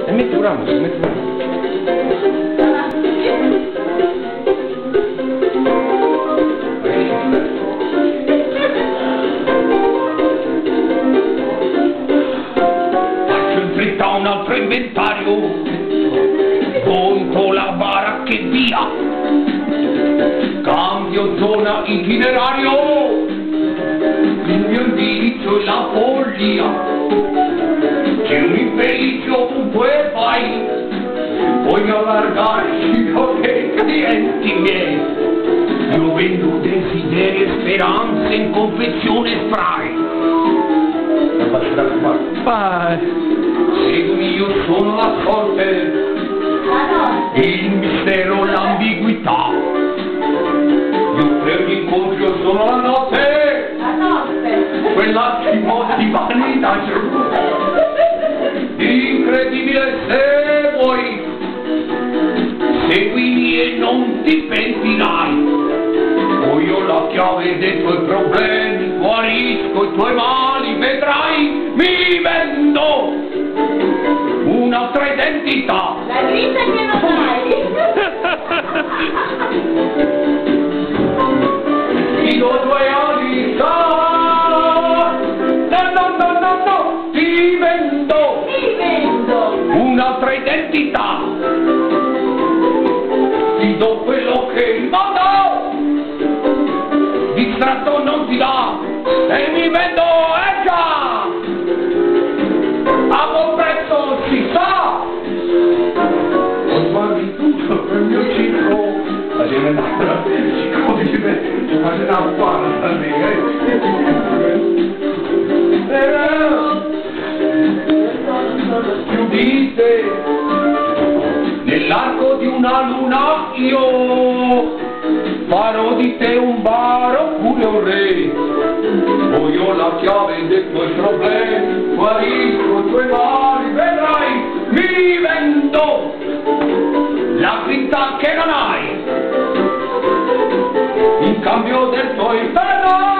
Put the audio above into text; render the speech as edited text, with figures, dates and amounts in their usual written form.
E metti un ramo, metti un ramo. Faccio in fretta un altro inventario, conto la baracca e via, cambio zona itinerario, il mio indirizzo è la follia. C'è un infelice ovunque vai, voglio allargarci che clienti miei. Io vendo desideri e speranze in confezione spray. Vai. Seguimi, io sono la sorte, il mistero, l'ambiguità. Io credo incontro, io sono la notte, quella ci motiva vanità. Incredibile, se vuoi, seguimi e non ti pentirai. Poi ho la chiave dei tuoi problemi, guarisco i tuoi mali, vedrai, mi vendo un'altra identità. La grinta che non hai. Ti do 2 anni, no, ti vendo un'altra identità. Ti do quello che il mondo distratto non ti dà e mi vendo, già, a buon prezzo si sa. Ho sbagliato tutto per il mio ciclo, ma c'è una ci fate una guarda a chiudite nell'arco di una luna, io farò di te un baro oppure un re. Poi ho la chiave dei tuoi problemi, guarisco i tuoi mali, vedrai, mi vendo la grinta che non hai in cambio del tuo inferno.